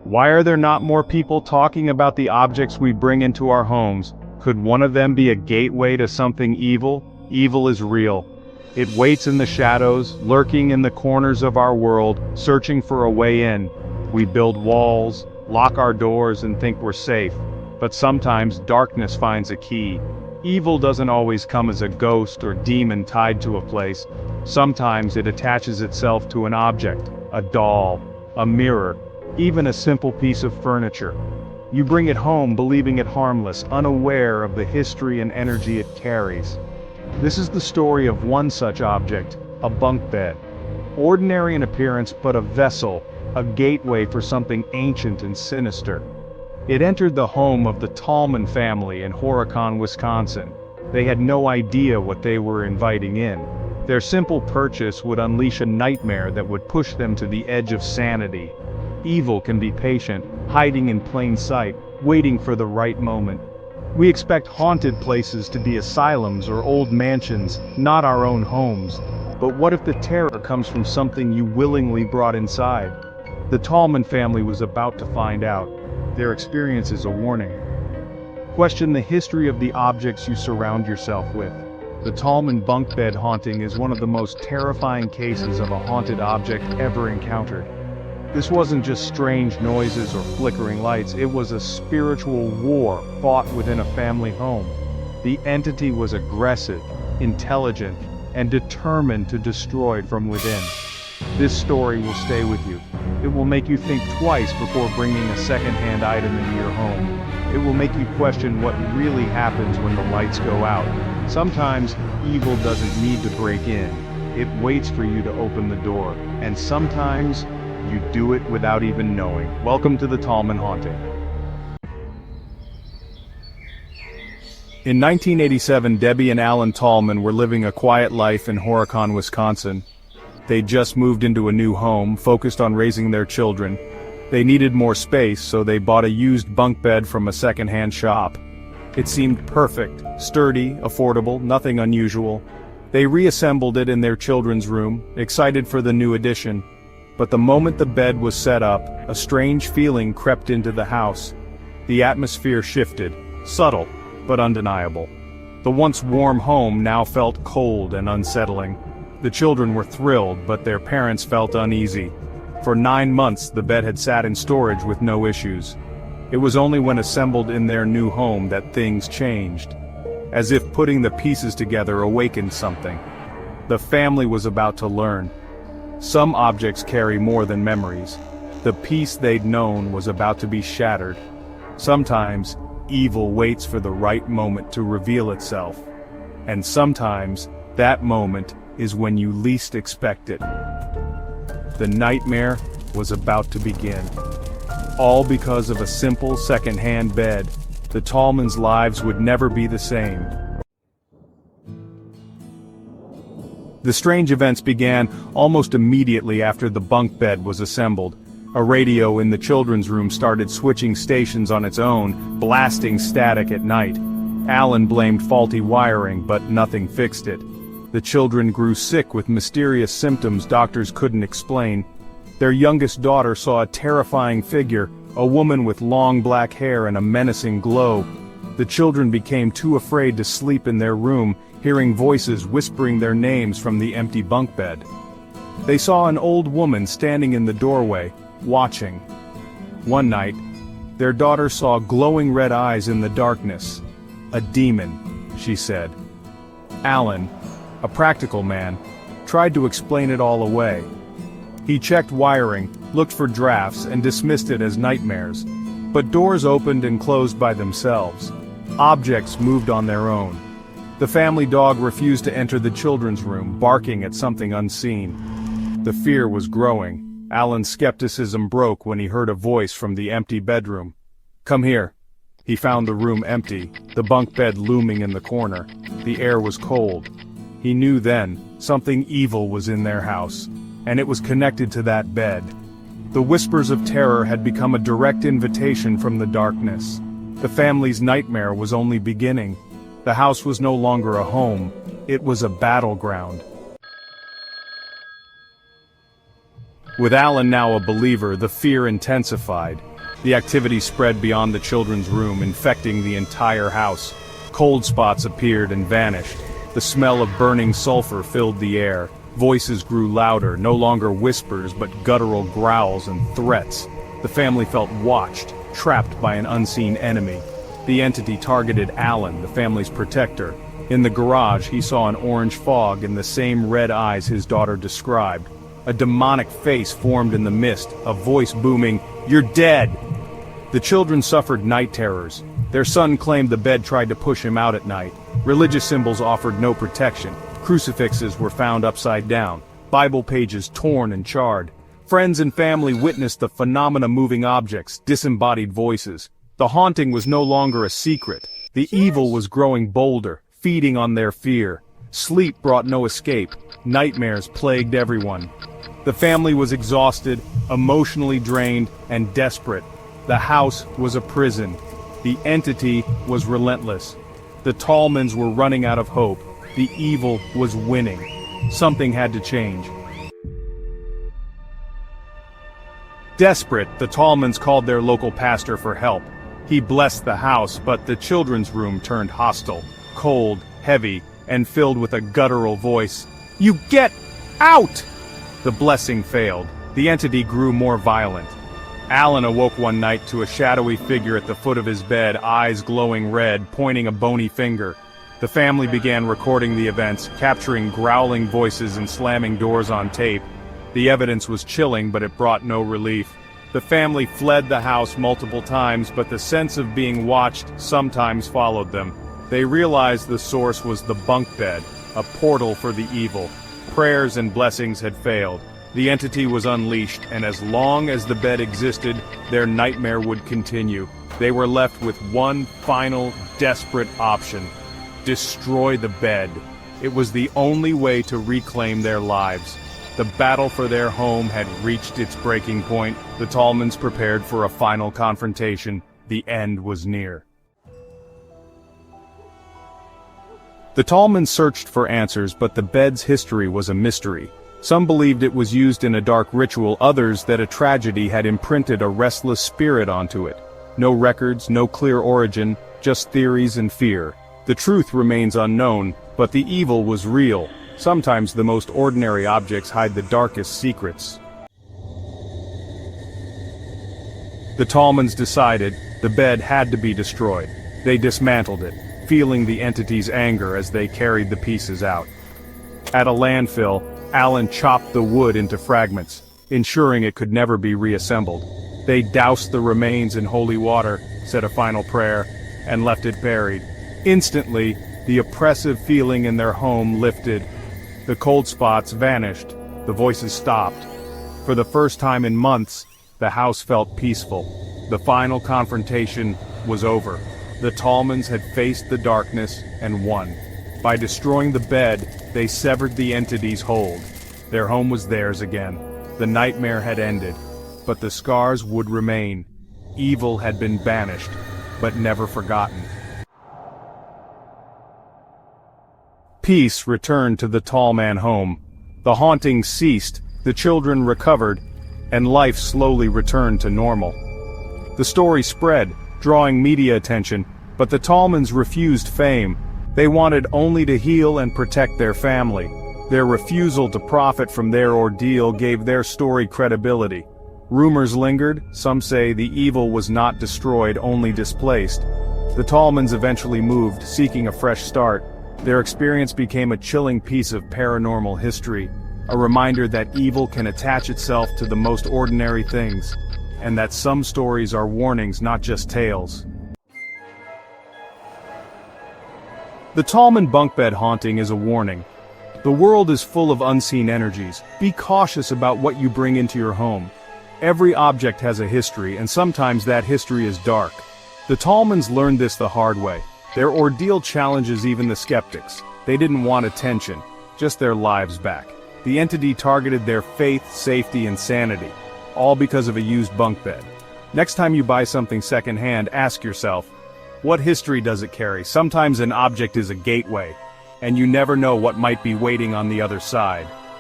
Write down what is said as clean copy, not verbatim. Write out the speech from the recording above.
Why are there not more people talking about the objects we bring into our homes? Could one of them be a gateway to something evil? Evil is real. It waits in the shadows, lurking in the corners of our world, searching for a way in. We build walls, lock our doors, and think we're safe. But sometimes darkness finds a key. Evil doesn't always come as a ghost or demon tied to a place. Sometimes it attaches itself to an object, a doll, a mirror, even a simple piece of furniture. You bring it home believing it harmless, unaware of the history and energy it carries. This is the story of one such object, a bunk bed. Ordinary in appearance, but a vessel, a gateway for something ancient and sinister. It entered the home of the Tallman family in Horicon, Wisconsin. They had no idea what they were inviting in. Their simple purchase would unleash a nightmare that would push them to the edge of sanity. Evil can be patient, hiding in plain sight, waiting for the right moment. We expect haunted places to be asylums or old mansions, not our own homes. But what if the terror comes from something you willingly brought inside? The Tallman family was about to find out. Their experience is a warning. Question the history of the objects you surround yourself with. The Tallman Bunk Bed Haunting is one of the most terrifying cases of a haunted object ever encountered. This wasn't just strange noises or flickering lights, it was a spiritual war fought within a family home. The entity was aggressive, intelligent, and determined to destroy from within. This story will stay with you. It will make you think twice before bringing a second-hand item into your home. It will make you question what really happens when the lights go out. Sometimes, evil doesn't need to break in. It waits for you to open the door. And sometimes, you do it without even knowing. Welcome to the Tallman Haunting. In 1987, Debbie and Alan Tallman were living a quiet life in Horicon, Wisconsin. They'd just moved into a new home, focused on raising their children. They needed more space, so they bought a used bunk bed from a second-hand shop. It seemed perfect, sturdy, affordable, nothing unusual. They reassembled it in their children's room, excited for the new addition. But the moment the bed was set up, a strange feeling crept into the house. The atmosphere shifted, subtle, but undeniable. The once warm home now felt cold and unsettling. The children were thrilled, but their parents felt uneasy. For 9 months, the bed had sat in storage with no issues. It was only when assembled in their new home that things changed. As if putting the pieces together awakened something. The family was about to learn. Some objects carry more than memories. The peace they'd known was about to be shattered. Sometimes, evil waits for the right moment to reveal itself. And sometimes, that moment is when you least expect it. The nightmare was about to begin. All because of a simple second-hand bed. The Tallmans' lives would never be the same. The strange events began almost immediately after the bunk bed was assembled. A radio in the children's room started switching stations on its own, blasting static at night. Alan blamed faulty wiring, but nothing fixed it. The children grew sick with mysterious symptoms doctors couldn't explain. Their youngest daughter saw a terrifying figure, a woman with long black hair and a menacing glow. The children became too afraid to sleep in their room, hearing voices whispering their names from the empty bunk bed. They saw an old woman standing in the doorway, watching. One night, their daughter saw glowing red eyes in the darkness. "A demon," she said. Alan, a practical man, tried to explain it all away. He checked wiring, looked for drafts, and dismissed it as nightmares. But doors opened and closed by themselves. Objects moved on their own. The family dog refused to enter the children's room, barking at something unseen. The fear was growing. Alan's skepticism broke when he heard a voice from the empty bedroom. "Come here." He found the room empty, the bunk bed looming in the corner. The air was cold. He knew then, something evil was in their house, and it was connected to that bed. The whispers of terror had become a direct invitation from the darkness. The family's nightmare was only beginning. The house was no longer a home, it was a battleground. With Alan now a believer, the fear intensified. The activity spread beyond the children's room, infecting the entire house. Cold spots appeared and vanished. The smell of burning sulfur filled the air. Voices grew louder, no longer whispers but guttural growls and threats. The family felt watched, trapped by an unseen enemy. The entity targeted Alan, the family's protector. In the garage, he saw an orange fog and the same red eyes his daughter described. A demonic face formed in the mist, a voice booming, "You're dead!" The children suffered night terrors. Their son claimed the bed tried to push him out at night. Religious symbols offered no protection. Crucifixes were found upside down, Bible pages torn and charred. Friends and family witnessed the phenomena: moving objects, disembodied voices. The haunting was no longer a secret. The evil was growing bolder, feeding on their fear. Sleep brought no escape. Nightmares plagued everyone. The family was exhausted, emotionally drained, and desperate. The house was a prison. The entity was relentless. The Tallmans were running out of hope. The evil was winning. Something had to change. Desperate, the Tallmans called their local pastor for help. He blessed the house, but the children's room turned hostile, cold, heavy, and filled with a guttural voice. "You get out!" The blessing failed. The entity grew more violent. Alan awoke one night to a shadowy figure at the foot of his bed, eyes glowing red, pointing a bony finger. The family began recording the events, capturing growling voices and slamming doors on tape. The evidence was chilling, but it brought no relief. The family fled the house multiple times, but the sense of being watched sometimes followed them. They realized the source was the bunk bed, a portal for the evil. Prayers and blessings had failed. The entity was unleashed, and as long as the bed existed, their nightmare would continue. They were left with one final, desperate option: destroy the bed. It was the only way to reclaim their lives. The battle for their home had reached its breaking point. The Tallmans prepared for a final confrontation. The end was near. The Tallmans searched for answers, but the bed's history was a mystery. Some believed it was used in a dark ritual, others that a tragedy had imprinted a restless spirit onto it. No records, no clear origin, just theories and fear. The truth remains unknown, but the evil was real. Sometimes the most ordinary objects hide the darkest secrets. The Tallmans decided the bed had to be destroyed. They dismantled it, feeling the entity's anger as they carried the pieces out. At a landfill, Alan chopped the wood into fragments, ensuring it could never be reassembled. They doused the remains in holy water, said a final prayer, and left it buried. Instantly, the oppressive feeling in their home lifted. The cold spots vanished, the voices stopped. For the first time in months, the house felt peaceful. The final confrontation was over. The Tallmans had faced the darkness and won. By destroying the bed, they severed the entity's hold. Their home was theirs again. The nightmare had ended, but the scars would remain. Evil had been banished, but never forgotten. Peace returned to the Tallman home. The haunting ceased, the children recovered, and life slowly returned to normal. The story spread, drawing media attention, but the Tallmans refused fame. They wanted only to heal and protect their family. Their refusal to profit from their ordeal gave their story credibility. Rumors lingered, some say the evil was not destroyed, only displaced. The Tallmans eventually moved, seeking a fresh start. Their experience became a chilling piece of paranormal history, a reminder that evil can attach itself to the most ordinary things, and that some stories are warnings, not just tales. The Tallman Bunk Bed Haunting is a warning. The world is full of unseen energies. Be cautious about what you bring into your home. Every object has a history, and sometimes that history is dark. The Tallmans learned this the hard way. Their ordeal challenges even the skeptics. They didn't want attention, just their lives back. The entity targeted their faith, safety, and sanity, all because of a used bunk bed. Next time you buy something secondhand, ask yourself, what history does it carry? Sometimes an object is a gateway, and you never know what might be waiting on the other side.